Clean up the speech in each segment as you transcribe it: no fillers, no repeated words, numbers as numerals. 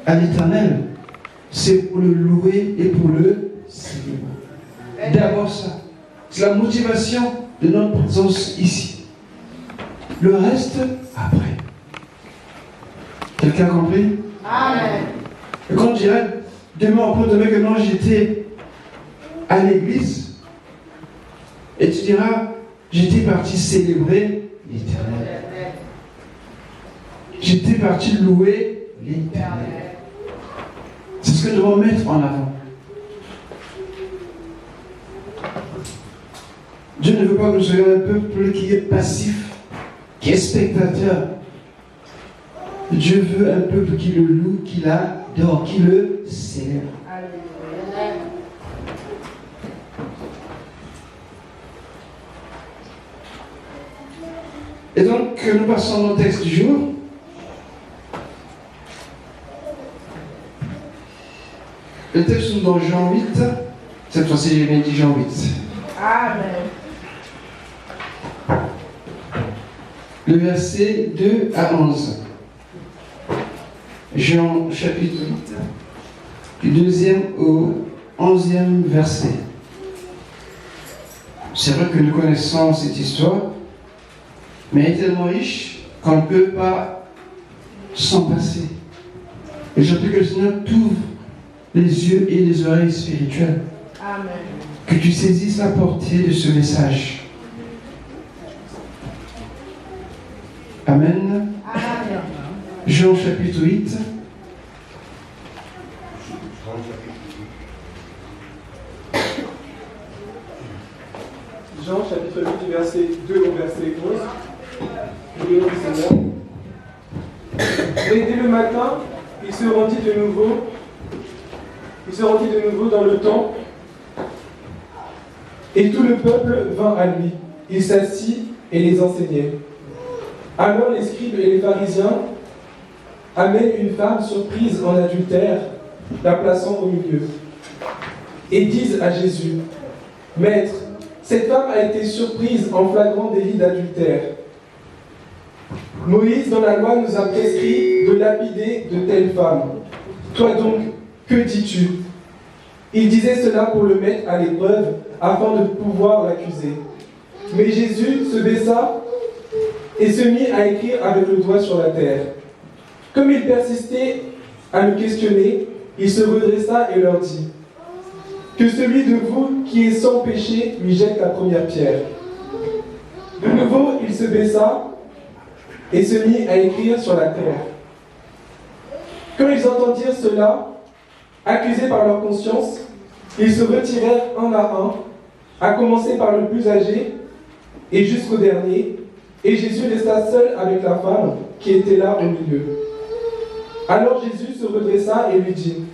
à l'Éternel, c'est pour le louer et pour le célébrer. D'abord ça. C'est la motivation de notre présence ici. Le reste, après. Quelqu'un a compris? Amen. Et quand je dirais, demain, après-demain, que non, j'étais à l'église, et tu diras, j'étais parti célébrer l'Éternel. J'étais parti louer l'Éternel. C'est ce que nous devons mettre en avant. Dieu ne veut pas que nous soyons un peuple qui est passif, qui est spectateur. Dieu veut un peuple qui le loue, qui l'adore, qui le célèbre. Et donc, nous passons au texte du jour. Le texte est dans Jean 8. Cette fois-ci, j'ai bien dit Jean 8. Amen. Le verset 2 à 11. Jean chapitre 8, du 2e au 11e verset. C'est vrai que nous connaissons cette histoire, mais elle est tellement riche qu'on ne peut pas s'en passer. Et je prie que le Seigneur t'ouvre les yeux et les oreilles spirituelles. Amen. Que tu saisisses la portée de ce message. Amen. Amen. Jean chapitre 8. Jean chapitre 8 du verset 2 au verset 11. Le nom du Seigneur. Et dès le matin, il se rendit de nouveau dans le temple, et tout le peuple vint à lui. Il s'assit et les enseignait. Alors les scribes et les pharisiens amènent une femme surprise en adultère, la plaçant au milieu, et disent à Jésus: Maître, cette femme a été surprise en flagrant délit d'adultère. Moïse, dans la loi, nous a prescrit de lapider de telles femmes. Toi donc, que dis-tu? Il disait cela pour le mettre à l'épreuve, afin de pouvoir l'accuser. Mais Jésus se baissa et se mit à écrire avec le doigt sur la terre. Comme il persistait à le questionner, il se redressa et leur dit: Que celui de vous qui est sans péché lui jette la première pierre. De nouveau, il se baissa et se mit à écrire sur la terre. Quand ils entendirent cela, accusés par leur conscience, ils se retirèrent un à un, à commencer par le plus âgé et jusqu'au dernier, et Jésus resta seul avec la femme qui était là au milieu. Alors Jésus se redressa et lui dit: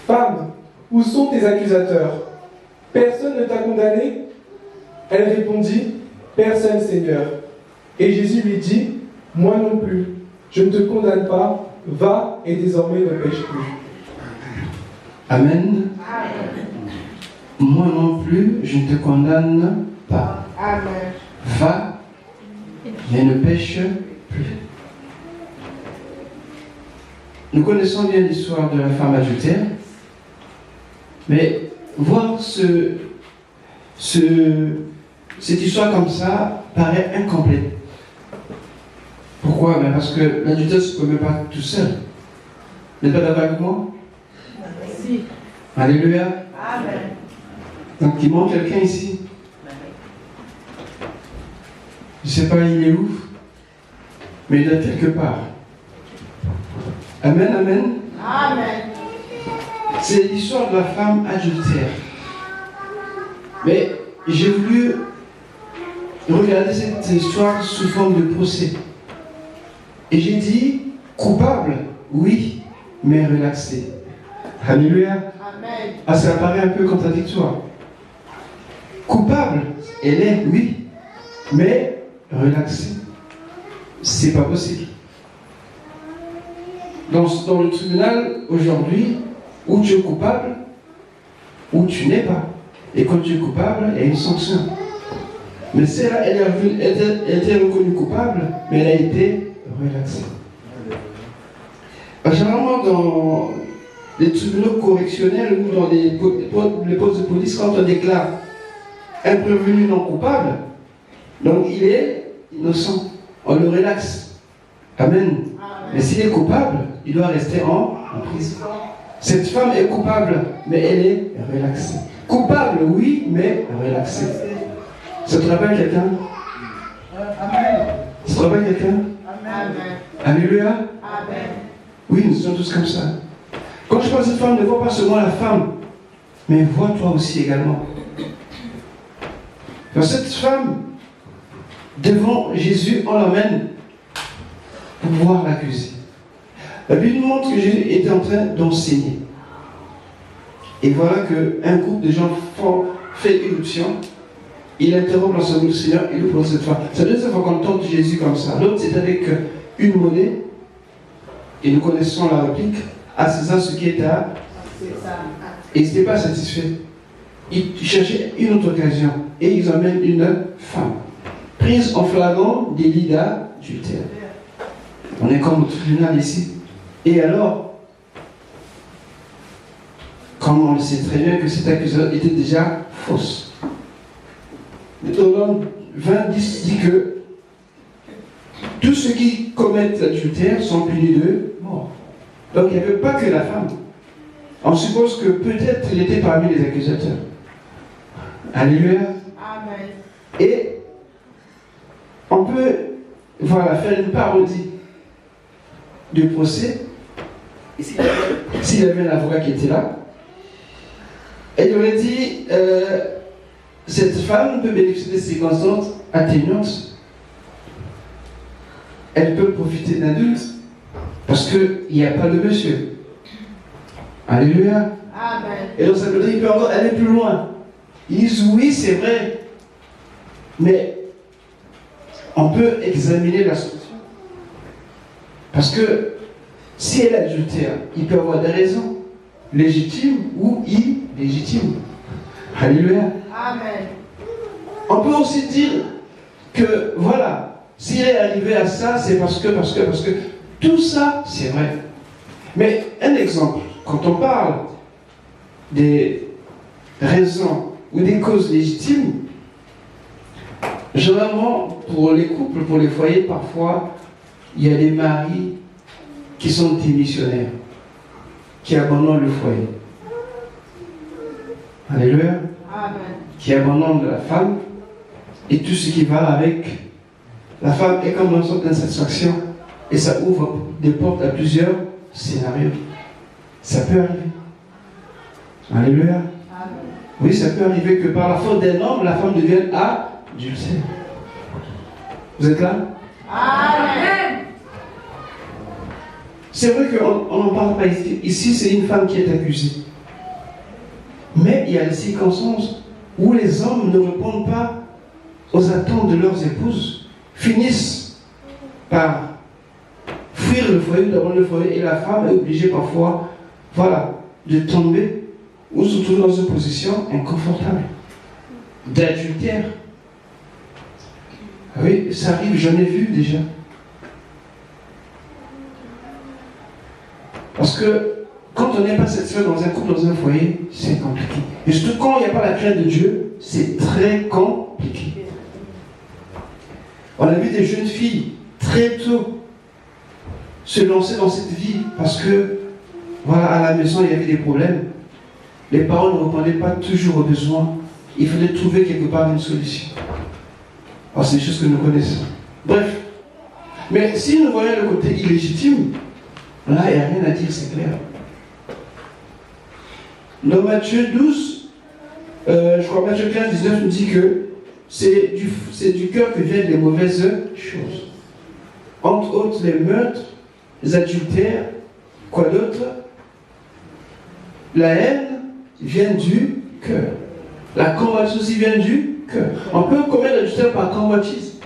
Femme, où sont tes accusateurs? Personne ne t'a condamné? Elle répondit: Personne, Seigneur. Et Jésus lui dit: Moi non plus, je ne te condamne pas, va et désormais ne pêche plus. Amen. Amen. Moi non plus, je ne te condamne pas. Amen. Va, mais ne pêche plus. Nous connaissons bien l'histoire de la femme adultère, mais voir cette histoire comme ça paraît incomplète. Pourquoi? Parce que l'adultère ne se commet pas tout seul. Vous n'êtes pas d'accord avec moi? Si. Alléluia. Amen. Donc il manque quelqu'un ici. Je ne sais pas il est où, mais il est quelque part. Amen, amen. Amen. C'est l'histoire de la femme adultère. Mais j'ai voulu regarder cette histoire sous forme de procès. Et j'ai dit, coupable, oui, mais relaxé. Alléluia. Amen. Ah, ça paraît un peu contradictoire. Coupable, elle est, oui, mais relaxée. C'est pas possible. Dans le tribunal, aujourd'hui, ou tu es coupable, ou tu n'es pas. Et quand tu es coupable, il y a une sanction. Mais celle-là, elle était reconnue coupable, mais elle a été relaxée. Généralement, dans les tribunaux correctionnels ou dans les postes de police, quand on déclare un prévenu non coupable, donc il est innocent. On le relaxe. Amen. Mais s'il est coupable, il doit rester en prison. Cette femme est coupable, mais elle est relaxée. Coupable, oui, mais relaxée. Ça te rappelle quelqu'un? Ça te rappelle quelqu'un? Alléluia. Amen. Oui, nous sommes tous comme ça. Quand je parle de cette femme, ne vois pas seulement la femme, mais vois toi aussi également. Dans cette femme, devant Jésus, on l'emmène pour pouvoir l'accuser. La Bible nous montre que Jésus était en train d'enseigner. Et voilà qu'un groupe de gens fait irruption. Il interrompt l'enseignement du Seigneur et lui pose cette femme. C'est la deuxième fois qu'on tente Jésus comme ça. L'autre, c'est avec une monnaie. Et nous connaissons la réplique. À César ce qui est à. Et ils n'étaient pas satisfaits. Ils cherchaient une autre occasion. Et ils emmènent une femme. Prise en flagrant délit d'adultère. On est comme au tribunal ici. Et alors, comme on le sait très bien que cette accusation était déjà fausse. Deutéronome 20:10 dit que tous ceux qui commettent l'adultère sont punis de mort. Donc il n'y avait pas que la femme. On suppose que peut-être elle était parmi les accusateurs. Alléluia. Amen. Et on peut faire une parodie du procès. S'il y avait un avocat qui était là, elle aurait dit cette femme peut bénéficier des circonstances atténuantes. Elle peut profiter d'un adulte parce qu'il n'y a pas de monsieur. Alléluia. Amen. Et donc ça veut dire qu'il peut encore aller plus loin. Ils disent oui, c'est vrai, mais on peut examiner la solution. Parce que si elle est adultère, il peut avoir des raisons légitimes ou illégitimes. Alléluia. Amen. On peut aussi dire que, voilà, s'il est arrivé à ça, c'est parce que tout ça, c'est vrai. Mais un exemple, quand on parle des raisons ou des causes légitimes, généralement, pour les couples, pour les foyers, parfois, il y a des maris qui sont démissionnaires, qui abandonnent le foyer. Alléluia. Amen. Qui abandonnent la femme et tout ce qui va avec. La femme est comme une sorte d'insatisfaction et ça ouvre des portes à plusieurs scénarios. Ça peut arriver. Alléluia. Amen. Oui, ça peut arriver que par la faute d'un homme, la femme devienne adultère. Vous êtes là? Amen. C'est vrai qu'on n'en parle pas ici. Ici, c'est une femme qui est accusée. Mais il y a des circonstances où les hommes ne répondent pas aux attentes de leurs épouses, finissent par fuir le foyer, d'abord le foyer, et la femme est obligée parfois, de tomber ou se trouver dans une position inconfortable, d'adultère. Oui, ça arrive, j'en ai vu déjà. Parce que quand on n'est pas satisfait dans un couple, dans un foyer, c'est compliqué. Et surtout quand il n'y a pas la crainte de Dieu, c'est très compliqué. On a vu des jeunes filles très tôt se lancer dans cette vie parce que, à la maison, il y avait des problèmes. Les parents ne répondaient pas toujours aux besoins. Il fallait trouver quelque part une solution. Alors, c'est des choses que nous connaissons. Bref. Mais si nous voyons le côté illégitime, là, il n'y a rien à dire, c'est clair. Dans Matthieu 12, je crois Matthieu 15, 19 nous dit que c'est du cœur que viennent les mauvaises choses. Entre autres, les meurtres, les adultères, quoi d'autre? La haine vient du cœur. La convoitise aussi vient du cœur. On peut commettre l'adultère par convoitise.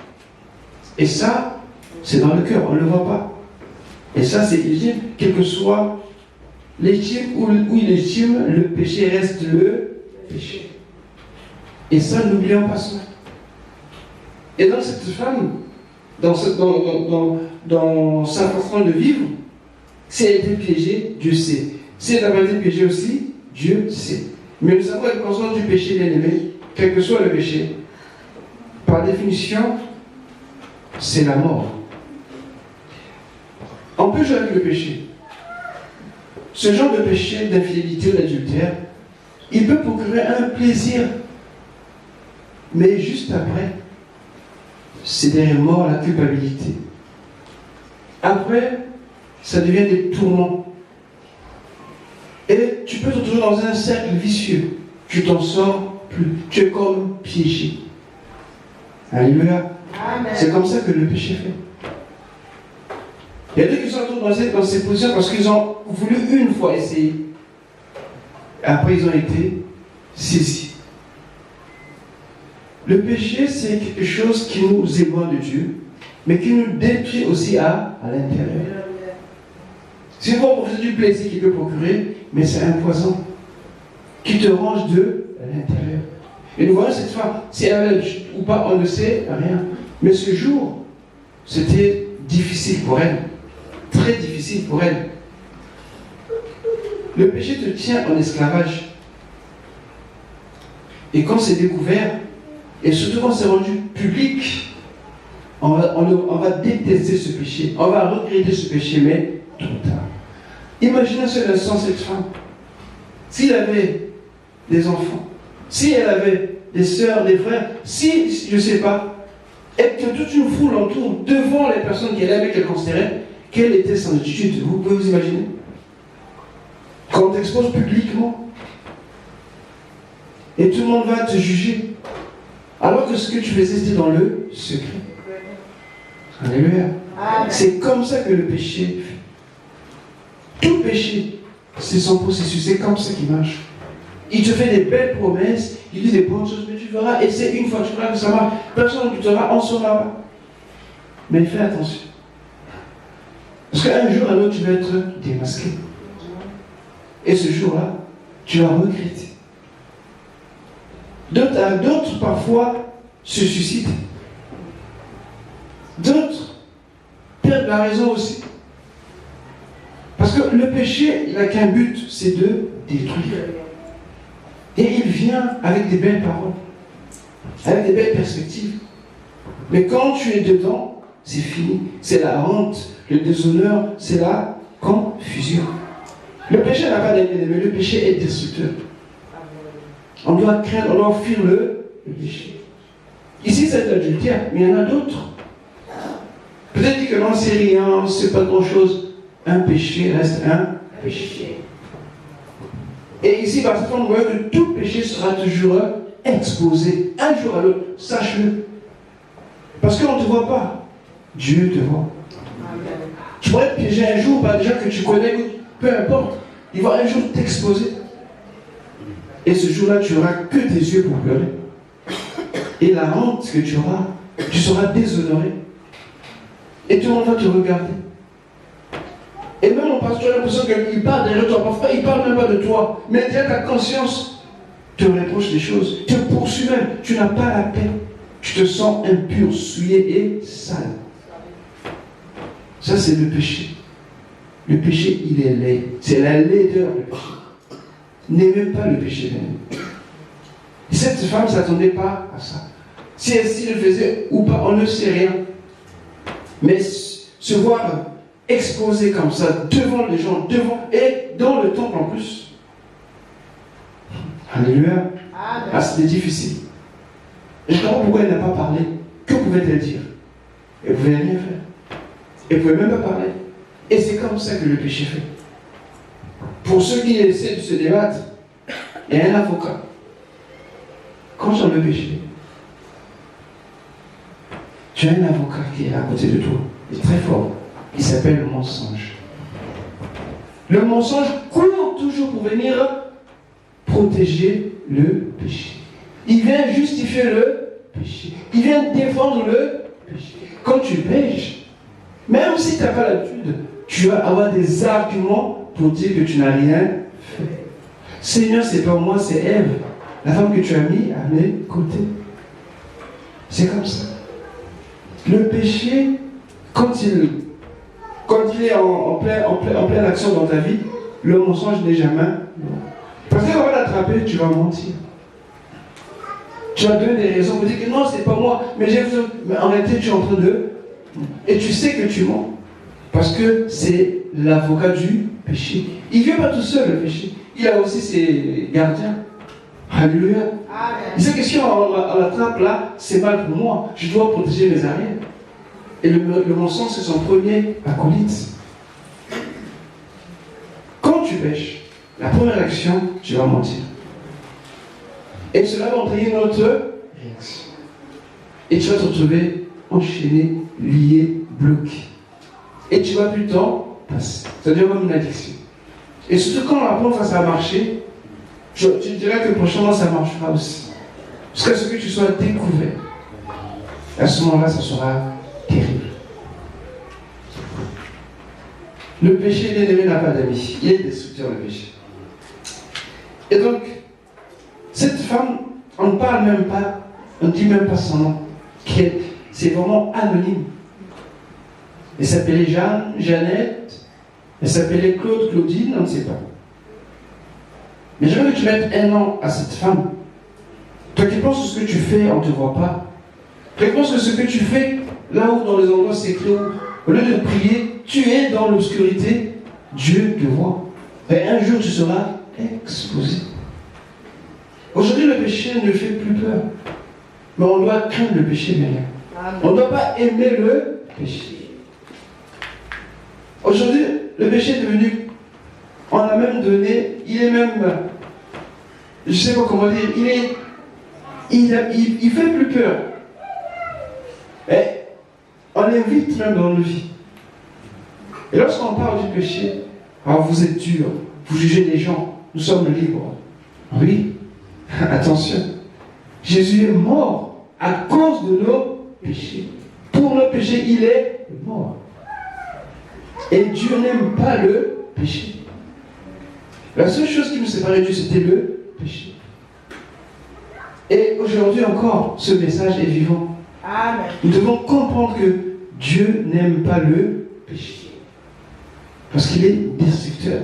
Et ça, c'est dans le cœur, on ne le voit pas. Et ça, c'est illégitime, quel que soit légitime ou illégitime, le péché reste le péché. Et ça, n'oublions pas ça. Et dans cette femme, dans sa façon de vivre, Si elle était piégée, Dieu sait. Si elle n'a pas été piégée aussi, Dieu sait. Mais nous savons la conséquence du péché, bien aimé, quel que soit le péché, par définition, c'est la mort. On peut jouer avec le péché. Ce genre de péché, d'infidélité ou d'adultère, il peut procurer un plaisir. Mais juste après, c'est derrière mort la culpabilité. Après, ça devient des tourments. Et tu peux te retrouver dans un cercle vicieux. Tu t'en sors plus. Tu es comme piégé. Alléluia. C'est comme ça que le péché fait. Il y a d'autres qui sont dans ces positions parce qu'ils ont voulu une fois essayer. Après, ils ont été saisis. Le péché, c'est quelque chose qui nous éloigne de Dieu, mais qui nous déplie aussi à l'intérieur. C'est bon pour du plaisir qu'il peut procurer, mais c'est un poison qui te range de l'intérieur. Et nous voyons cette femme, si elle avait ou pas, on ne sait rien. Mais ce jour, c'était difficile pour elle. Très difficile pour elle. Le péché te tient en esclavage. Et quand c'est découvert, et surtout quand c'est rendu public, on va détester ce péché. On va regretter ce péché, mais trop tard. Imaginez un seul instant cette femme. S'il avait des enfants, si elle avait des sœurs, des frères, si, je ne sais pas, et que toute une foule l'entoure devant les personnes qu'elle aimait, qu'elle considérait, quelle était son attitude? Vous pouvez vous imaginer? Quand on t'expose publiquement, et tout le monde va te juger, alors que ce que tu faisais, c'était dans le secret. Alléluia. C'est comme ça que le péché fait. Tout péché, c'est son processus, c'est comme ça qu'il marche. Il te fait des belles promesses, il dit des bonnes choses, mais tu verras, et c'est une fois que tu verras que ça marche. Personne ne te dira, on ne saura pas. Mais fais attention. Parce qu'un jour à l'autre, tu vas être démasqué. Et ce jour-là, tu vas regretter. D'autres parfois se suicident. D'autres perdent la raison aussi. Parce que le péché, il n'a qu'un but, c'est de détruire. Et il vient avec des belles paroles, avec des belles perspectives. Mais quand tu es dedans, c'est fini. C'est la honte, le déshonneur, c'est la confusion. Le péché n'a pas d'ennemi, mais le péché est destructeur. On doit craindre, on doit fuir le péché. Ici, c'est l'adultère, mais il y en a d'autres. Peut-être que non, c'est rien, c'est pas grand-chose. Un péché reste un péché. Et ici, parce qu'on voit que tout péché sera toujours exposé, un jour à l'autre. Sache-le. Parce qu'on ne te voit pas. Dieu te voit. Tu pourrais être piégé un jour par des gens que tu connais, peu importe. Il va un jour t'exposer. Et ce jour-là, tu n'auras que tes yeux pour pleurer. Et la honte que tu auras, tu seras déshonoré. Et tout le monde va te regarder. Et même mon pasteur a l'impression qu'il parle derrière toi. Parfois, il ne parle même pas de toi. Mais déjà, ta conscience te reproche des choses. Te poursuit même. Tu n'as pas la paix. Tu te sens impur, souillé et sale. Ça, c'est le péché. Le péché, il est laid. C'est la laideur du péché. N'aimez pas le péché. Et cette femme ne s'attendait pas à ça. Si elle le faisait ou pas, on ne sait rien. Mais se voir exposé comme ça, devant les gens, et dans le temple en plus. Alléluia. Ah, c'était difficile. Et je ne comprends pas pourquoi elle n'a pas parlé. Que pouvait-elle dire? Elle ne pouvait rien faire. Elle ne pouvait même pas parler. Et c'est comme ça que le péché fait. Pour ceux qui essaient de se débattre, il y a un avocat. Quand j'en le péché, tu as un avocat qui est à côté de toi. Il est très fort. Il s'appelle le mensonge. Le mensonge court toujours pour venir protéger le péché. Il vient justifier le péché. Il vient défendre le péché. Quand tu pêches, même si tu n'as pas l'habitude, tu vas avoir des arguments pour dire que tu n'as rien fait. Seigneur, c'est pas moi, c'est Ève, la femme que tu as mis à mes côtés. C'est comme ça. Le péché, quand il Quand il est en pleine action dans ta vie, le mensonge n'est jamais. Parce qu'on va l'attraper, tu vas mentir. Tu vas donner des raisons pour dire que non, c'est pas moi, mais en réalité, tu es en train de. Et tu sais que tu mens. Parce que c'est l'avocat du péché. Il ne vient pas tout seul, le péché. Il a aussi ses gardiens. Alléluia. Il sait que si on l'attrape là, c'est mal pour moi. Je dois protéger mes arrières. Et le mensonge, c'est son premier acolyte. Quand tu pêches, la première action, tu vas mentir. Et cela va entraîner une autre réaction. Et tu vas te retrouver enchaîné, lié, bloqué. Et tu vas plus le temps passer. Ça devient comme une addiction. Et surtout quand la première fois ça a marché, tu diras que prochainement ça marchera aussi. Jusqu'à ce que tu sois découvert. À ce moment-là, ça sera terrible. Le péché, l'ennemi n'a pas d'amis. Il est destructeur, le péché. Et donc, cette femme, on ne parle même pas, on ne dit même pas son nom. C'est vraiment anonyme. Elle s'appelait Jeanne, Jeannette, elle s'appelait Claude, Claudine, on ne sait pas. Mais j'aimerais que tu mettes un nom à cette femme. Toi qui penses que ce que tu fais, on ne te voit pas. Toi qui penses que ce que tu fais, là-haut dans les endroits secrets, au lieu de prier, tu es dans l'obscurité, Dieu te voit. Et un jour, tu seras exposé. Aujourd'hui, le péché ne fait plus peur. Mais on doit craindre le péché, bien. On ne doit pas aimer le péché. Aujourd'hui, le péché est devenu, on a même donné, il est même, je ne sais pas comment dire, il fait plus peur. Et on l'invite même dans nos vies. Et lorsqu'on parle du péché, alors vous êtes dur, vous jugez les gens, nous sommes libres. Oui, attention. Jésus est mort à cause de nos péchés. Pour nos péchés, il est mort. Et Dieu n'aime pas le péché. La seule chose qui nous séparait de Dieu, c'était le péché. Et aujourd'hui encore, ce message est vivant. Amen. Nous devons comprendre que Dieu n'aime pas le péché. Parce qu'il est destructeur.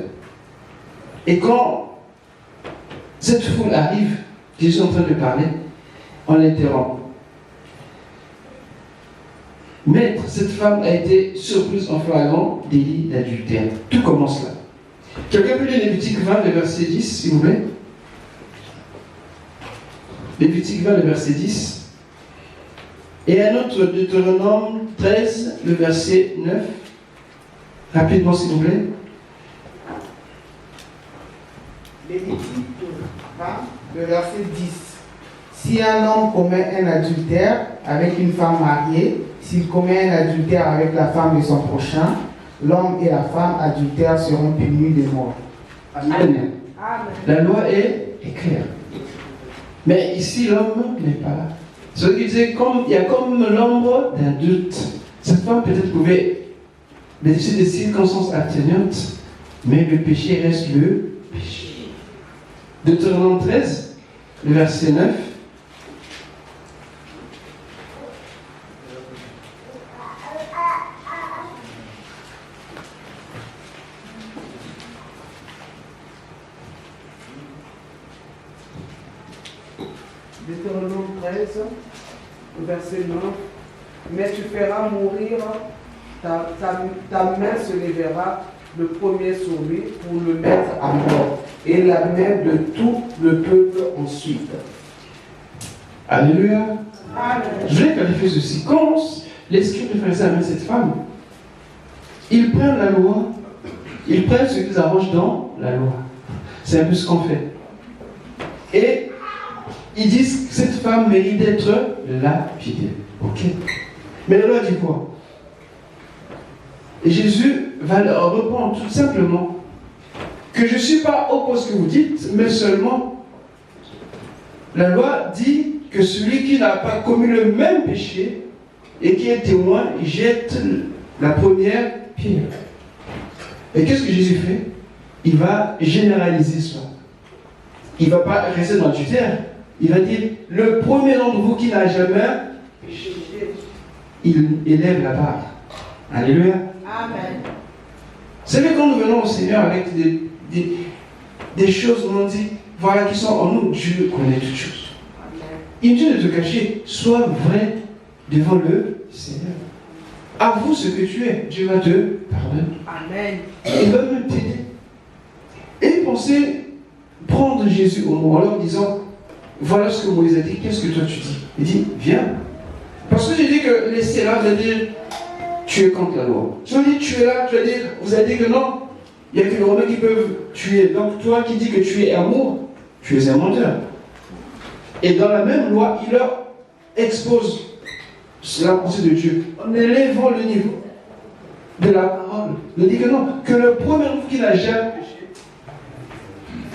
Et quand cette foule arrive, Jésus est en train de parler, on l'interrompt. Maître, cette femme a été surprise en flagrant délit d'adultère. Tout commence là. Quelqu'un peut lire Lévitique 20, le verset 10, s'il vous plaît. Lévitique 20, le verset 10. Et un autre, Deutéronome 13, le verset 9. Rapidement, s'il vous plaît. Lévitique 20, le verset 10. Si un homme commet un adultère avec une femme mariée, s'il commet un adultère avec la femme de son prochain, l'homme et la femme adultères seront punis de mort. Amen. Amen. La loi est claire. Mais ici, l'homme n'est pas là. Ce qui disait, il y a comme l'ombre d'un doute. Cette femme peut-être pouvait bénéficier des circonstances atténuantes, mais le péché reste le péché. Deutéronome 13, le verset 9. Deutéronome 13, verset 9. Mais tu feras mourir, ta main se lèvera le premier sur lui pour le mettre à mort, et la main de tout le peuple ensuite. Alléluia. Amen. Je vais qualifier ceci. Quand les scribes de Pharisiens amènent cette femme, ils prennent la loi, ils prennent ce qu'ils arrangent dans la loi. C'est un peu ce qu'on fait. Et ils disent que cette femme mérite d'être lapidée. Ok. Mais la loi dit quoi? Et Jésus va leur répondre tout simplement que je ne suis pas opposé à ce que vous dites, mais seulement la loi dit que celui qui n'a pas commis le même péché et qui est témoin, jette la première pierre. Et qu'est-ce que Jésus fait? Il va généraliser cela. Il ne va pas rester dans l'adultère. Il va dire, le premier d'entre vous qui n'a jamais péché, il élève la barre. Alléluia. Amen. Vous savez, quand nous venons au Seigneur avec des choses où on dit, voilà, qui sont en nous, Dieu connaît toutes choses. Inutile de te cacher, sois vrai devant le Seigneur. Avoue ce que tu es, Dieu va te pardonner. Amen. Il va même t'aider. Et pensez prendre Jésus au mot en leur disant, voilà ce que Moïse a dit, qu'est-ce que toi tu dis? Il dit, viens. Parce que j'ai dit que laissez là, vous allez dire, tu es contre la loi. Si on dit tu es là, tu vas dire, vous allez dire que non, il n'y a que les Romains qui peuvent tuer. Donc toi qui dis que tu es amour, tu es un menteur. Et dans la même loi, il leur expose la pensée de Dieu en élevant le niveau de la parole. Il dit que non, que le premier homme qui n'a jamais péché,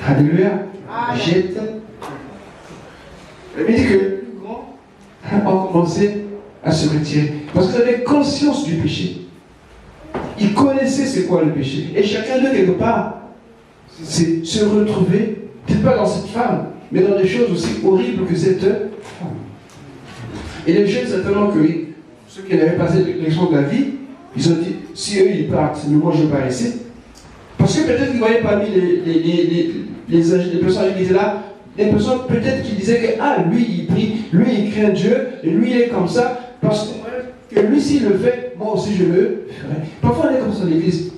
alléluia, jette. Il dit que les plus grands ont commencé à se retirer. Parce qu'ils avaient conscience du péché. Ils connaissaient c'est quoi le péché. Et chacun d'eux, quelque part, c'est se retrouver, peut-être pas dans cette femme, mais dans des choses aussi horribles que cette femme. Et les jeunes, certainement que ceux qui n'avaient pas cette leçon de la vie, ils ont dit, si eux ils partent, mais moi je ne vais pas rester. Parce que peut-être qu'ils voyaient parmi les personnes qui étaient là, des personnes peut-être qui disaient que lui il prie, lui il craint Dieu, et lui il est comme ça, parce que lui s'il le fait, moi aussi je le ferai. Parfois on est comme ça dans l'église.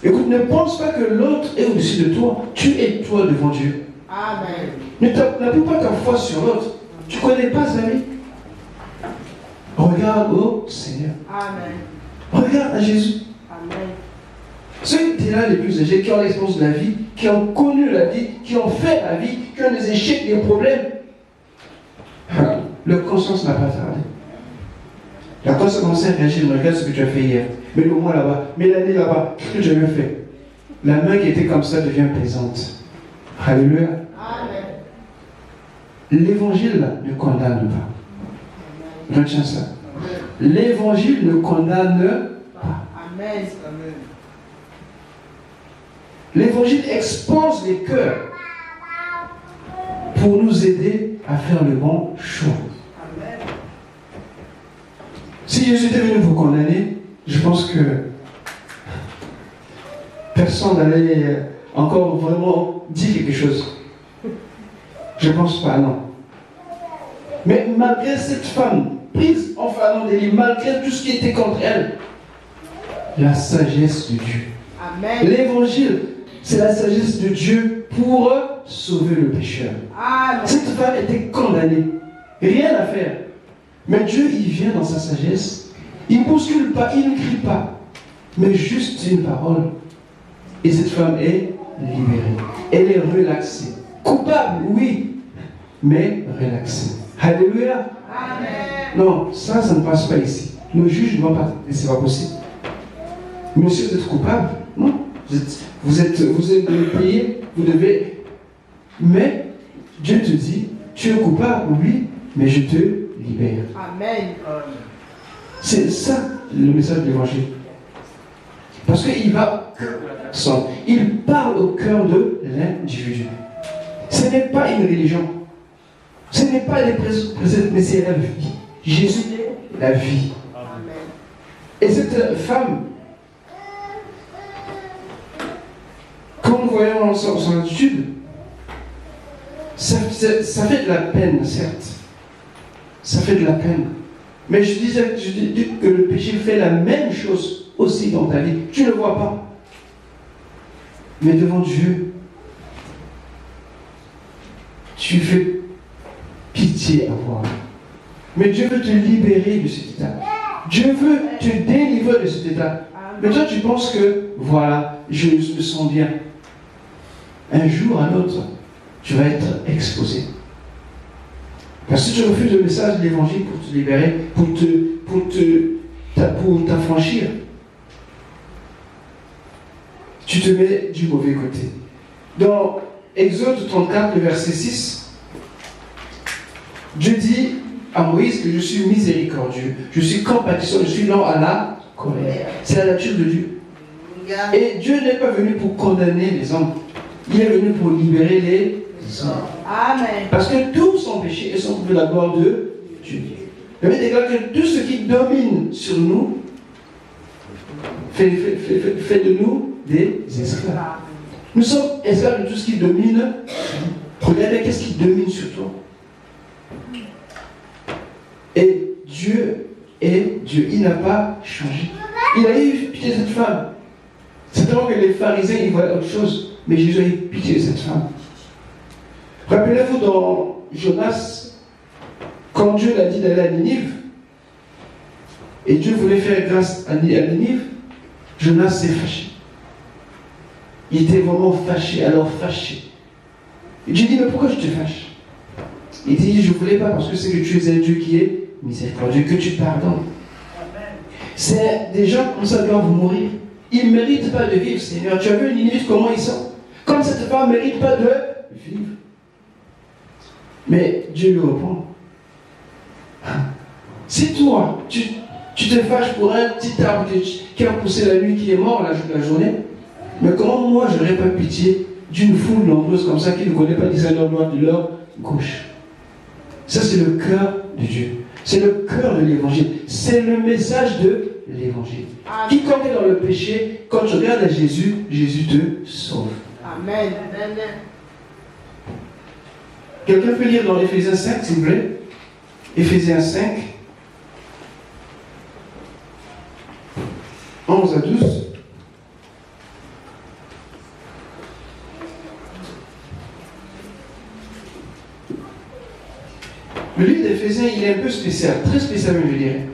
Écoute, ne pense pas que l'autre est au-dessus de toi, tu es toi devant Dieu. Amen. N'appuie pas ta foi sur l'autre. Tu ne connais pas sa vie. Regarde au Seigneur. Amen. Regarde à Jésus. Amen. Ceux qui étaient là les plus âgés, qui ont l'expérience de la vie, qui ont connu la vie, qui ont fait la vie, qui ont des échecs, des problèmes, leur conscience n'a pas tardé. La conscience a commencé à réagir. Regarde ce que tu as fait hier. Mais le mois là-bas, mais l'année là-bas, qu'est-ce que tu as fait? La main qui était comme ça devient plaisante. Alléluia. Amen. L'évangile ne condamne pas. Retiens ça. L'évangile ne condamne pas. Amen. L'évangile expose les cœurs pour nous aider à faire le bon choix. Amen. Si Jésus était venu vous condamner, je pense que personne n'allait encore vraiment dire quelque chose. Je ne pense pas, non. Mais malgré cette femme prise en fanant des livres, malgré tout ce qui était contre elle, la sagesse de Dieu. Amen. L'évangile, c'est la sagesse de Dieu pour sauver le pécheur. Amen. Cette femme était condamnée. Rien à faire. Mais Dieu, il vient dans sa sagesse. Il ne bouscule pas, il ne crie pas. Mais juste une parole. Et cette femme est libérée. Elle est relaxée. Coupable, oui. Mais relaxée. Alléluia. Amen. Non, ça ne passe pas ici. Nos juges ne vont pas. Et c'est pas possible. Monsieur, vous êtes coupable? Non. Vous êtes payé, vous devez. Mais Dieu te dit, tu es coupable, oui, mais je te libère. Amen. C'est ça le message de l'évangile. Parce qu'il va sans. Il parle au cœur de l'individu. Ce n'est pas une religion. Ce n'est pas les préceptes, mais c'est la vie. Jésus est la vie. Amen. Et cette femme, quand nous voyons son attitude, ça fait de la peine, certes. Ça fait de la peine. Mais je dis que le péché fait la même chose aussi dans ta vie. Tu ne le vois pas. Mais devant Dieu, tu fais pitié à voir. Mais Dieu veut te libérer de cet état. Dieu veut te délivrer de cet état. Mais toi, tu penses que, voilà, je me sens bien. Un jour à l'autre, tu vas être exposé. Parce que tu refuses le message de l'évangile pour te libérer, pour t'affranchir. Tu te mets du mauvais côté. Dans Exode 34, le verset 6, Dieu dit à Moïse que je suis miséricordieux, je suis compatissant, je suis lent à la colère. C'est la nature de Dieu. Et Dieu n'est pas venu pour condamner les hommes. Il est venu pour libérer les hommes. Amen. Parce que tous sont péchés et sont de la gloire de Dieu. La Bible déclare que tout ce qui domine sur nous Fais de nous des esclaves. Nous sommes esclaves de tout ce qui domine. Regardez qu'est-ce qui domine sur toi. Et Dieu est Dieu. Il n'a pas changé. Il a eu pitié de cette femme. C'est tellement que les pharisiens, ils voient autre chose. Mais Jésus a eu pitié de cette femme. Rappelez-vous dans Jonas, quand Dieu l'a dit d'aller à Ninive, et Dieu voulait faire grâce à Ninive, Jonas s'est fâché. Il était vraiment fâché, alors fâché. Et Dieu dit, mais pourquoi je te fâche? Il dit, je ne voulais pas parce que c'est que tu es un Dieu qui est miséricordieux, que tu pardonnes. C'est des gens comme ça doivent mourir. Ils ne méritent pas de vivre, Seigneur. Tu as vu Ninive comment ils sont? Comme cette femme ne mérite pas de vivre. Mais Dieu lui répond. Si toi, tu te fâches pour un petit arbre qui a poussé la nuit, qui est mort la journée, mais comment moi je n'aurais pas pitié d'une foule nombreuse comme ça qui ne connaît pas discernement droit de leur gauche? Ça, c'est le cœur de Dieu. C'est le cœur de l'évangile. C'est le message de l'évangile. Quiconque est dans le péché, quand tu regardes à Jésus, Jésus te sauve. Amen. Amen. Quelqu'un peut lire dans Éphésiens 5, s'il vous plaît? Éphésiens 5, 11 à 12. Le livre d'Éphésiens, il est un peu spécial, très spécial même, je dirais.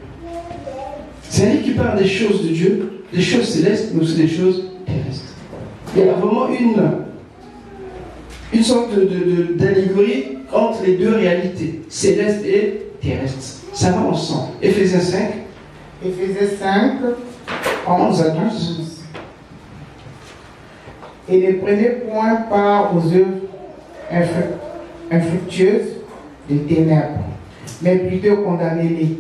C'est un livre qui parle des choses de Dieu, des choses célestes, mais aussi des choses terrestres. Il y a vraiment une sorte d'allégorie entre les deux réalités, célestes et terrestres. Ça va ensemble. Éphésiens 5. Éphésiens 5, 11 à 12. Et ne prenez point part aux œuvres infructueuses des ténèbres, mais plutôt condamnez-les,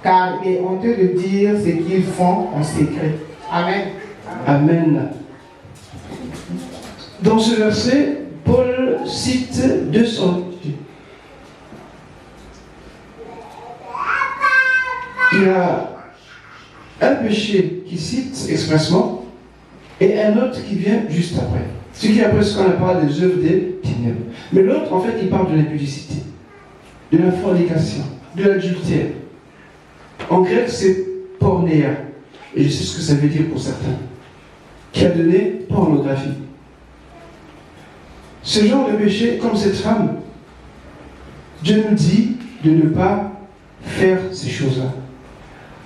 car il est honteux de dire ce qu'ils font en secret. Amen. Amen. Dans ce verset, Paul cite deux sortes. Il y a un péché qui cite expressement et un autre qui vient juste après. Ce qui est après ce qu'on appelle des œuvres des ténèbres. Mais l'autre, en fait, il parle de l'impudicité, de la fornication, de l'adultère. En grec, c'est pornéa. Et je sais ce que ça veut dire pour certains. Qui a donné pornographie. Ce genre de péché, comme cette femme, Dieu nous dit de ne pas faire ces choses-là.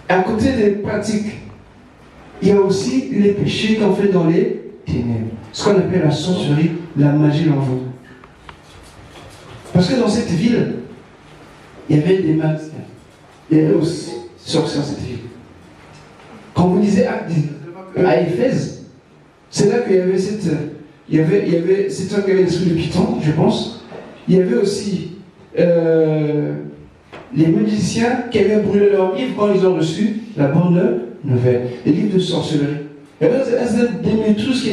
À côté des pratiques, il y a aussi les péchés qu'on fait dans les ténèbres. Ce qu'on appelle la sorcellerie, la magie, l'envoi. Parce que dans cette ville, il y avait des magiciens. Il y avait aussi sorciers dans cette ville. Quand vous lisez Actes à Éphèse, c'est là qu'il y avait cette... c'est là qu'il y avait l'esprit de Python, je pense. Il y avait aussi les magiciens qui avaient brûlé leurs livres quand ils ont reçu la bonne nouvelle. Les livres de sorcellerie. Il y avait un Démétrius qui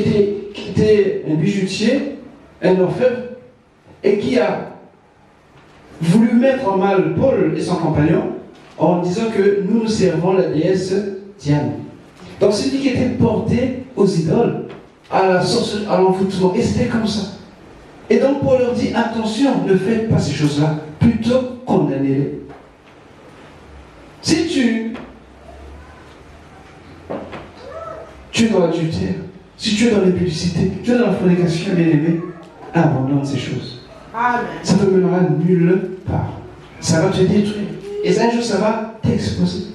était un bijoutier, un orfèvre, et qui a voulu mettre en mal Paul et son compagnon en disant que nous servons la déesse Diane. Donc c'est lui qui était porté aux idoles, à la sorcellerie, à l'envoûtement. Et c'était comme ça. Et donc Paul leur dit, attention, ne faites pas ces choses-là, plutôt condamnez-les. Si tu es dans l'adultère, si tu es dans l'impudicité, tu es dans la fornication, bien aimé, abandonne ces choses. Amen. Ça ne te mènera nulle part. Ça va te détruire. Et un jour, ça va t'exposer.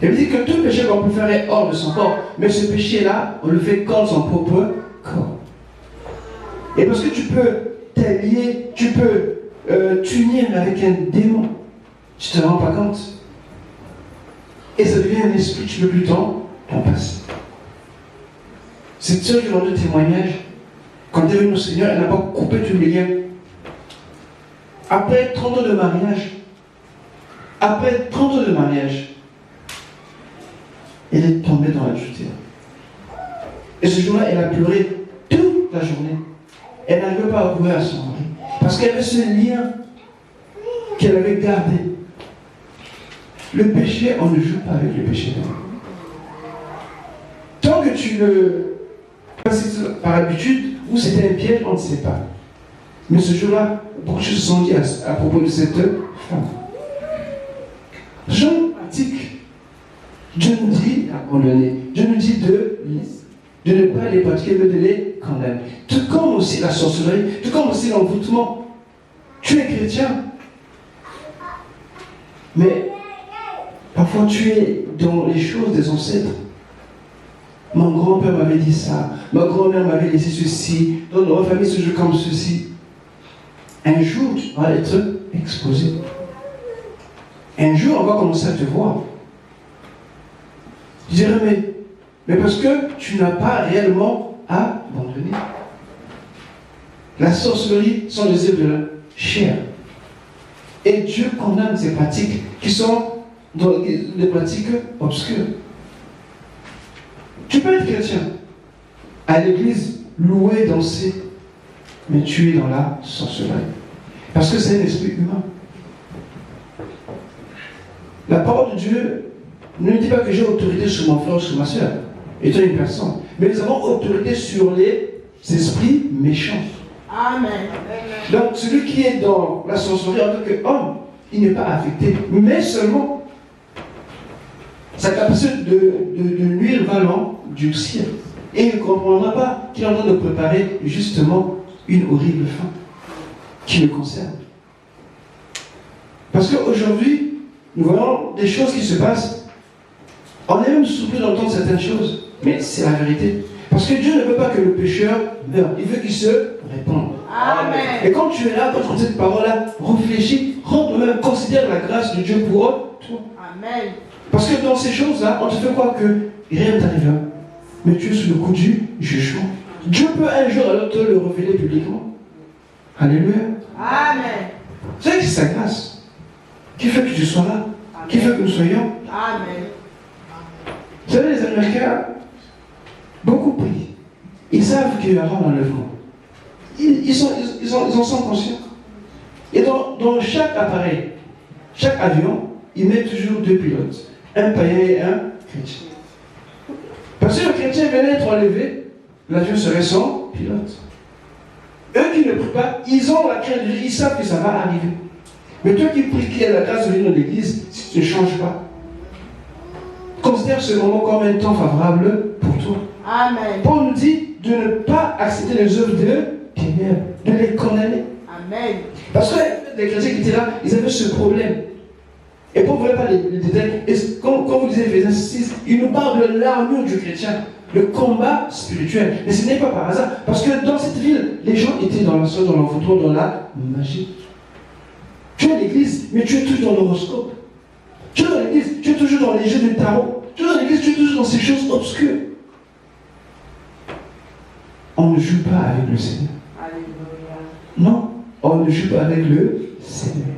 Il veut dire que tout péché qu'on peut faire est hors de son corps. Mais ce péché-là, on le fait contre son propre corps. Et parce que tu peux t'allier, tu peux t'unir avec un démon. Tu ne te rends pas compte. Et ça devient un esprit, tu ne peux plus t'en passer. Cette sœur qui rend le témoignage, quand elle est venue au Seigneur, elle n'a pas coupé tous les liens. Après 30 ans de mariage, elle est tombée dans l'adultère. Et ce jour-là, elle a pleuré toute la journée. Elle n'arrivait pas à avouer à son mari. Parce qu'il y avait ce lien qu'elle avait gardé. Le péché, on ne joue pas avec le péché. que tu le passes par habitude ou c'était un piège, on ne sait pas. Mais ce jour-là, beaucoup de choses sont dites à propos de cette femme. Jean pratique. Dieu nous dit d'abandonner. Dieu nous dit de ne pas les pratiquer, mais de les condamner. Tout comme aussi la sorcellerie, tout comme aussi l'envoûtement. Tu es chrétien. Mais parfois tu es dans les choses des ancêtres. Mon grand-père m'avait dit ça, ma grand-mère m'avait laissé ceci, dans notre famille se joue comme ceci. Un jour, tu vas être exposé. Un jour, on va commencer à te voir. Je dirais, mais parce que tu n'as pas réellement abandonné. La sorcellerie sont des œuvres de la chair. Et Dieu condamne ces pratiques qui sont dans les pratiques obscures. Tu peux être chrétien, à l'église, louer, danser, mais tu es dans la sorcellerie. Parce que c'est un esprit humain. La parole de Dieu ne dit pas que j'ai autorité sur mon frère ou sur ma soeur, étant une personne. Mais nous avons autorité sur les esprits méchants. Amen. Donc celui qui est dans la sorcellerie en tant qu'homme, il n'est pas affecté. Mais seulement, sa capacité de nuire va l'endurcir. Et il ne comprendra pas qu'il est en train de préparer justement une horrible fin qui le concerne. Parce qu'aujourd'hui, nous voyons des choses qui se passent. On est même surpris d'entendre certaines choses, mais c'est la vérité. Parce que Dieu ne veut pas que le pécheur meure, il veut qu'il se répande. Amen. Et quand tu es là, quand tu entends cette parole-là, réfléchis, rentre-même, considère la grâce de Dieu pour toi. Amen. Parce que dans ces choses-là, on te fait croire que rien ne t'arrivera. Mais tu es sous le coup du jugement. Dieu peut un jour alors te le révéler publiquement. Alléluia. Amen. Vous savez que c'est sa grâce qui fait que tu sois là, Amen. qui fait que nous soyons. Amen. Vous savez, les Américains, beaucoup prient. Ils savent qu'il y aura un enlèvement. Ils en sont conscients. Et dans chaque appareil, chaque avion, ils mettent toujours deux pilotes. Un païen et un chrétien. Parce que le chrétien venait être enlevé, l'avion serait sans pilote. Eux qui ne prient pas, ils ont la crainte de Dieu, ils savent que ça va arriver. Mais toi qui pries qu'il y a la grâce de venir dans l'église, si tu ne changes pas, considère ce moment comme un temps favorable pour toi. Amen. Paul nous dit de ne pas accepter les œuvres de ténèbres, de les condamner. Amen. Parce que les chrétiens qui étaient là, ils avaient ce problème. Et Paul ne voulait pas les détails. Et quand vous lisez Ephésiens 6, il nous parle de l'armure du chrétien, le combat spirituel. Mais ce n'est pas par hasard, parce que dans cette ville, les gens étaient dans la sorte, dans l'envoûtement, dans la magie. Tu es à l'église, mais tu es toujours dans l'horoscope. Tu es dans l'église, tu es toujours dans les jeux de tarot. Tu es dans l'église, tu es toujours dans ces choses obscures. On ne joue pas avec le Seigneur. Alléluia. Non, on ne joue pas avec le Seigneur.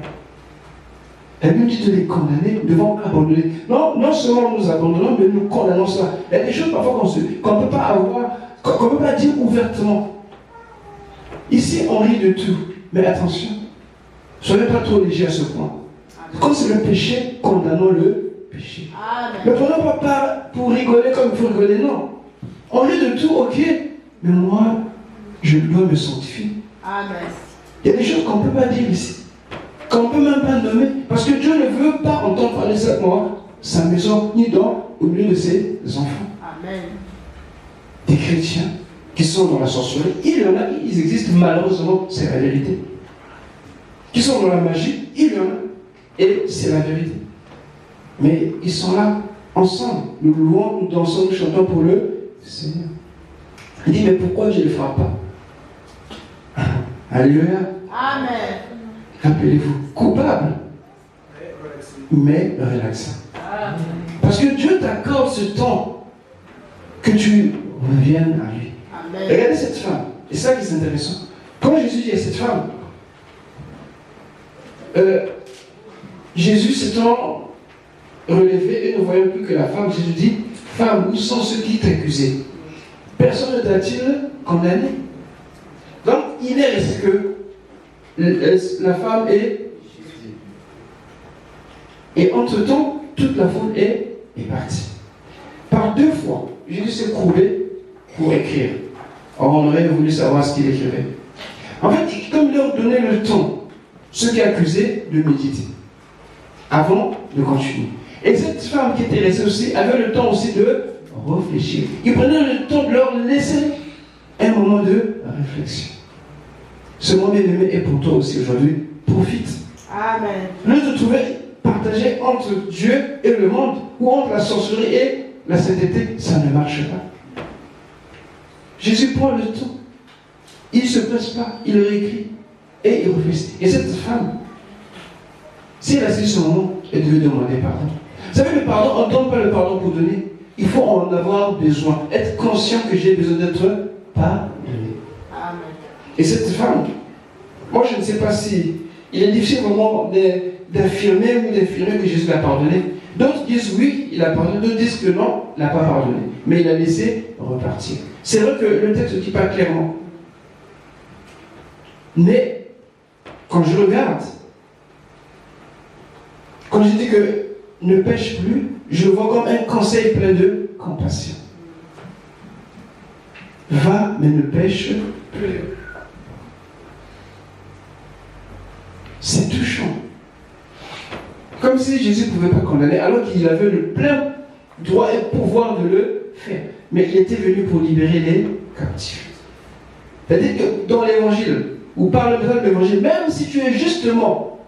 La Bible dit de les condamner, nous devons abandonner. Non seulement nous abandonnons, mais nous condamnons cela. Il y a des choses parfois qu'on ne peut pas avoir, qu'on ne peut pas dire ouvertement. Ici, on rit de tout. Mais attention, soyez pas trop léger à ce point. Quand c'est le péché, condamnons le péché. Amen. Ne prenons pas pour rigoler comme il faut rigoler, non. On rit de tout, ok, mais moi, je dois me sanctifier. Amen. Il y a des choses qu'on ne peut pas dire ici, qu'on ne peut même pas nommer, parce que Dieu ne veut pas entendre parler de ça, moi, sa maison, ni au milieu de ses enfants. Amen. Des chrétiens qui sont dans la sorcellerie, il y en a, ils existent, malheureusement, c'est la vérité. Qui sont dans la magie, il y en a, et c'est la vérité. Mais ils sont là, ensemble, nous louons, nous dansons, nous chantons pour le Seigneur. Il dit, mais pourquoi je ne les frappe pas? Alléluia. Amen. Rappelez-vous, coupable, mais relaxant. Parce que Dieu t'accorde ce temps que tu reviennes à lui. Amen. Regardez cette femme, et c'est ça qui est intéressant. Quand Jésus dit à cette femme, Jésus s'étant relevé et ne voyant plus que la femme, Jésus dit, femme, où sont ceux qui t'accusaient? Personne ne t'a-t-il condamné? Donc, il est resté que la femme est. Et entre-temps, toute la foule est partie. Par deux fois, Jésus s'est courbé pour écrire. Or, on aurait voulu savoir ce qu'il écrivait. En fait, comme il leur donnait le temps, ceux qui accusaient, de méditer, avant de continuer. Et cette femme qui était restée aussi avait le temps aussi de réfléchir. Il prenait le temps de leur laisser un moment de réflexion. Ce moment bien-aimé est pour toi aussi aujourd'hui. Profite. Amen. Ne te trouver partagé entre Dieu et le monde, ou entre la sorcellerie et la sainteté, ça ne marche pas. Jésus prend le temps. Il ne se presse pas, il réécrit et il réfléchit. Et cette femme, si elle a saisi ce moment, elle devait demander pardon. Vous savez, le pardon, on ne donne pas le pardon pour donner. Il faut en avoir besoin. Être conscient que j'ai besoin d'être pardonné. Amen. Et cette femme, moi je ne sais pas si il est difficile vraiment d'affirmer ou d'infirmer que Jésus l'a pardonné. D'autres disent oui, il a pardonné. D'autres disent que non, il n'a pas pardonné. Mais il a laissé repartir. C'est vrai que le texte ne dit pas clairement. Mais quand je regarde, quand je dis que ne pêche plus, je le vois comme un conseil plein de compassion. Va, mais ne pêche plus. C'est touchant. Comme si Jésus ne pouvait pas condamner, alors qu'il avait le plein droit et pouvoir de le faire. Mais il était venu pour libérer les captifs. C'est-à-dire que dans l'évangile, ou par le message de l'évangile, même si tu es justement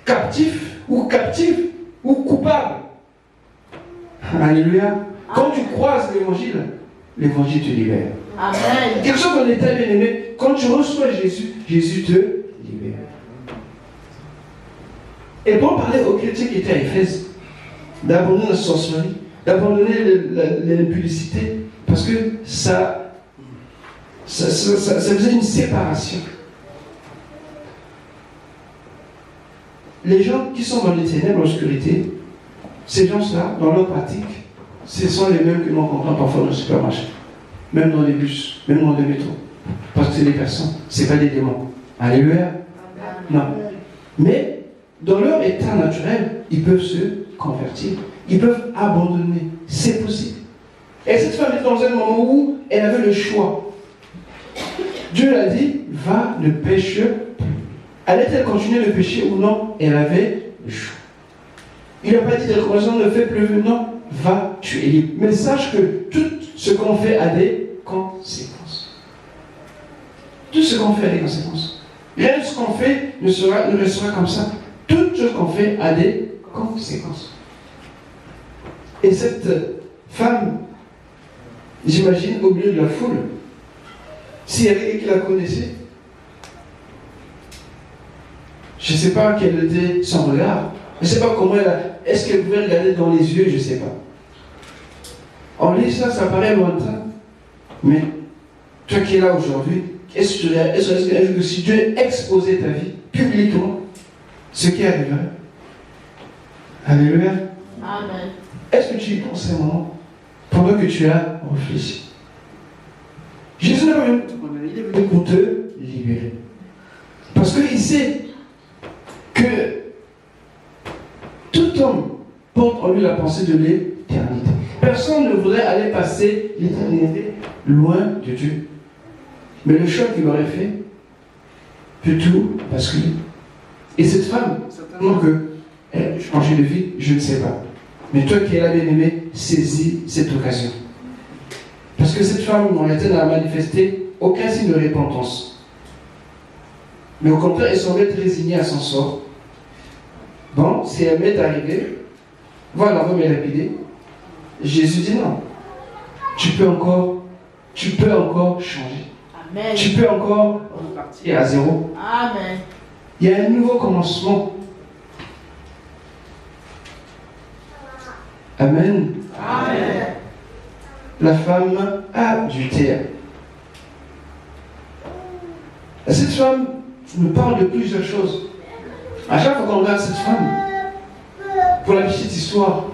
captif ou captive ou coupable, alléluia, quand tu croises l'évangile te libère. Amen. Quelque chose en état bien-aimé, quand tu reçois Jésus, Jésus te libère. Et Paul parlait aux chrétiens qui étaient à Éphèse d'abandonner la sorcellerie, d'abandonner l'impudicité, parce que ça faisait une séparation. Les gens qui sont dans les ténèbres, l'obscurité, ces gens-là, dans leur pratique, ce sont les mêmes que l'on rencontre parfois dans le supermarché, même dans les bus, même dans les métros. Parce que c'est des personnes, ce n'est pas des démons. Alléluia. Non. Mais dans leur état naturel, ils peuvent se convertir, ils peuvent abandonner. C'est possible. Et cette femme est dans un moment où elle avait le choix. Dieu l'a dit, va, ne pêche plus. Allait-elle continuer de pécher ou non? Elle avait le choix. Il n'a pas dit de recommandation, ne fais plus, non, va, tu es libre. Mais sache que tout ce qu'on fait a des conséquences. Tout ce qu'on fait a des conséquences. Rien de ce qu'on fait ne restera comme ça. Tout ce qu'on fait a des conséquences. Et cette femme, j'imagine, au milieu de la foule, s'il y avait quelqu'un qui la connaissait, je ne sais pas quel était son regard. Je ne sais pas comment est-ce qu'elle pouvait regarder dans les yeux, je ne sais pas. On lit ça, ça paraît lointain. Mais toi qui es là aujourd'hui, est-ce que si Dieu exposait ta vie publiquement, ce qui arriverait? Alléluia. Amen. Est-ce que tu y penses un moment pendant que tu as réfléchi? Jésus n'est pas venu te condamner, il est venu pour te libérer. Parce qu'il sait que tout homme porte en lui la pensée de l'éternité. Personne ne voudrait aller passer l'éternité loin de Dieu. Mais le choix qu'il aurait fait peut tout basculer. Et cette femme, certainement qu'elle a changé de vie, je ne sais pas. Mais toi qui es là, bien-aimé, saisis cette occasion. Parce que cette femme, en réalité, n'a manifesté aucun signe de repentance. Mais au contraire, elle semblait être résignée à son sort. Bon, si elle m'est arrivée, voilà, on va me lapider. Jésus dit non. Tu peux encore changer. Amen. Tu peux encore repartir à zéro. Amen. Il y a un nouveau commencement. Amen. Amen. La femme adultère. Cette femme nous parle de plusieurs choses. À chaque fois qu'on regarde cette femme, pour la petite histoire,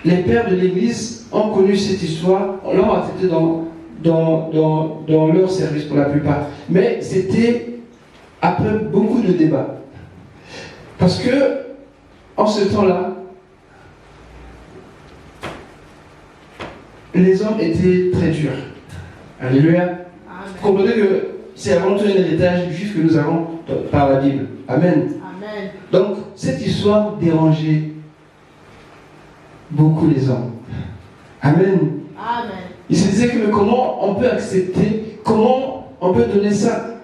les pères de l'Église ont connu cette histoire, on l'a accepté dans leur service pour la plupart. Mais c'était après beaucoup de débats. Parce que, en ce temps-là, les hommes étaient très durs. Alléluia. Vous comprenez que c'est avant tout un héritage juif que nous avons par la Bible. Amen. Amen. Donc, cette histoire dérangeait beaucoup les hommes. Amen. Amen. Ils se disaient que mais comment on peut accepter, comment on peut donner ça,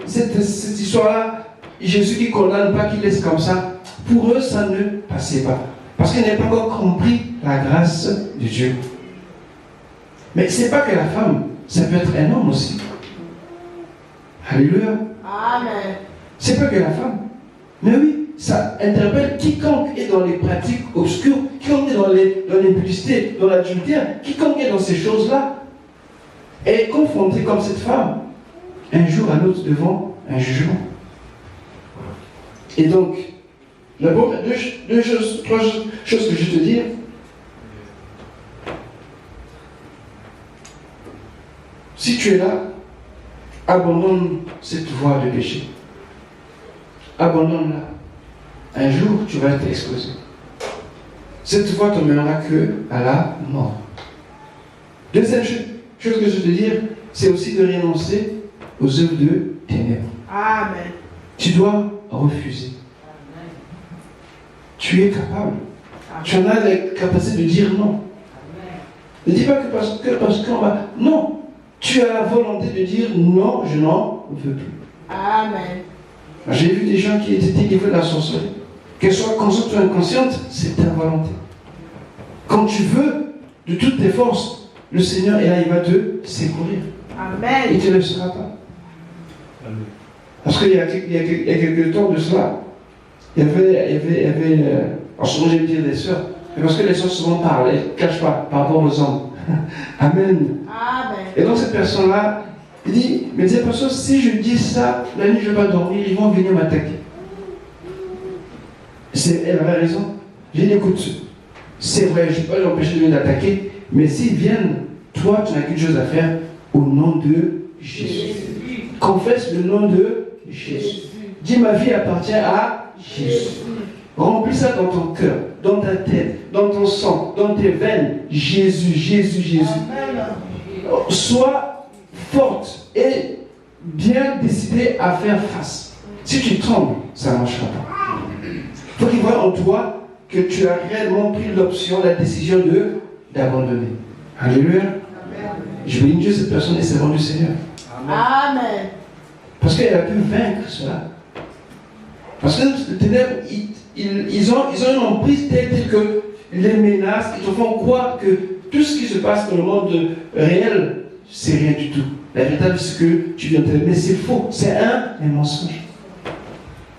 cette histoire-là, Jésus qui ne condamne pas, qui laisse comme ça. Pour eux, ça ne passait pas. Parce qu'ils n'avaient pas encore compris la grâce de Dieu. Mais ce n'est pas que la femme, ça peut être un homme aussi. Alléluia. Amen. C'est pas que la femme. Mais oui, ça interpelle quiconque est dans les pratiques obscures, quiconque est dans l'impudicité, dans l'adultère, quiconque est dans ces choses-là, est confronté comme cette femme, un jour à l'autre devant un jugement. Et donc, d'abord, trois choses que je vais te dire. Si tu es là, abandonne cette voie de péché. Abandonne-la. Un jour, tu vas être exposé. Cette voie te mènera que à la mort. Deuxième chose que je veux te dire, c'est aussi de renoncer aux œuvres de ténèbres. Amen. Tu dois refuser. Tu es capable. Tu en as la capacité de dire non. Ne dis pas que parce qu'on va... Non. Tu as la volonté de dire non, je n'en veux plus. Amen. J'ai vu des gens qui étaient délivrés de la sorcellerie. Qu'elle soit consciente ou inconsciente, c'est ta volonté. Quand tu veux, de toutes tes forces, le Seigneur est là, il va te secourir. Amen. Il ne te laissera pas. Amen. Parce qu'il y a quelques temps de cela, il y avait en ce moment, je vais dire des sœurs, mais parce que les sœurs souvent parlent, elles ne cachent pas par rapport aux hommes. Amen. Amen. Et donc cette personne-là, il dit, mais disait, pasteur, si je dis ça, la nuit je ne vais pas dormir, ils vont venir m'attaquer. Elle avait raison. J'ai dit, écoute, c'est vrai, je ne peux pas l'empêcher de venir t'attaquer, mais s'ils viennent, toi, tu n'as qu'une chose à faire, au nom de Jésus. Confesse le nom de Jésus. Dis, ma vie appartient à Jésus. Remplis ça dans ton cœur, dans ta tête, dans ton sang, dans tes veines. Jésus, Jésus, Jésus. Sois forte et bien décidée à faire face. Si tu trembles, ça ne marchera pas. Il faut qu'il voit en toi que tu as réellement pris l'option, la décision d'abandonner. Alléluia. Je bénis Dieu, cette personne est servante du Seigneur. Amen. Parce qu'elle a pu vaincre cela. Parce que les ténèbres, ils ont une emprise telle que les menaces, ils te font croire que tout ce qui se passe dans le monde réel, c'est rien du tout. La vérité, c'est ce que tu viens de dire, mais c'est faux, c'est un mensonge.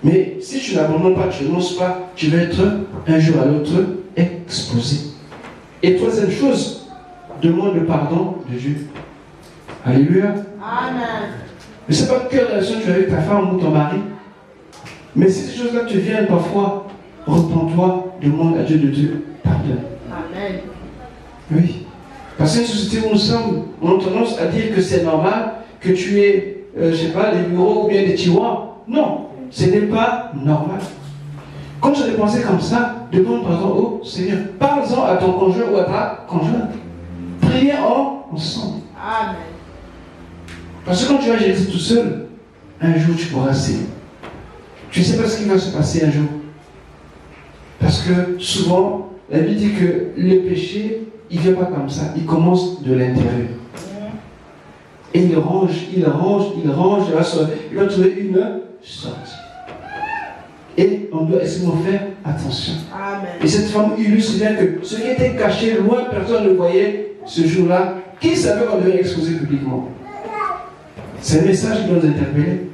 Mais si tu n'abandonnes pas, tu ne renonces pas, tu vas être un jour à l'autre exposé. Et troisième chose, demande le pardon de Dieu. Alléluia. Amen. Je ne sais pas quelle relation tu as avec ta femme ou ton mari, mais si ces choses-là te viennent parfois, repens-toi, demande à Dieu de te pardonner. Amen. Oui. Parce que une société où nous sommes, on a tendance à dire que c'est normal que tu aies, je ne sais pas, des bureaux ou bien des tiroirs. Non, ce n'est pas normal. Quand tu as pensé comme ça, demande pardon au Seigneur. Parle-en à ton conjoint ou à ta conjointe. Priez ensemble. Amen. Parce que quand tu vas gérer tout seul, un jour tu pourras céder. Tu ne sais pas ce qui va se passer un jour. Parce que souvent, la Bible dit que le péché, il ne vient pas comme ça. Il commence de l'intérieur. Et il range, il va trouver une sorte. Et on doit essayer de faire attention. Amen. Et cette femme illustre bien que ce qui était caché loin, personne ne voyait ce jour-là. Qui savait qu'on devait exposer publiquement? C'est un message qui doit nous interpeller.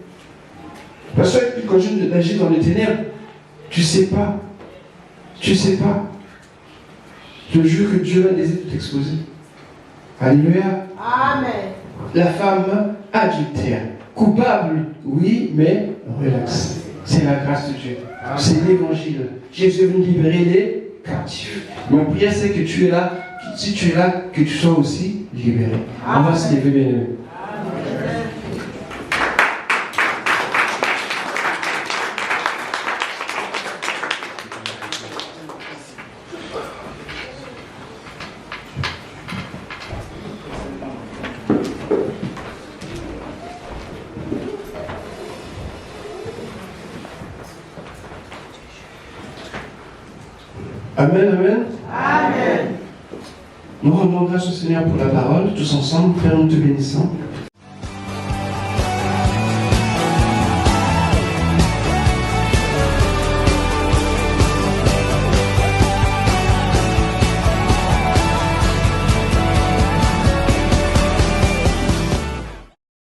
Parce que quand tu agis dans les ténèbres, tu ne sais pas. Tu ne sais pas. Je jure que Dieu va décider de t'exposer. Alléluia. Amen. La femme adultère. Coupable, oui, mais relax. C'est la grâce de Dieu. C'est l'évangile. Jésus est venu libérer les captifs. Mon prière, c'est que tu es là. Si tu es là, que tu sois aussi libéré. On va se lever, bien aimé. Amen, amen. Amen. Nous rendons grâce au Seigneur pour la parole, tous ensemble. Père, nous te bénissons.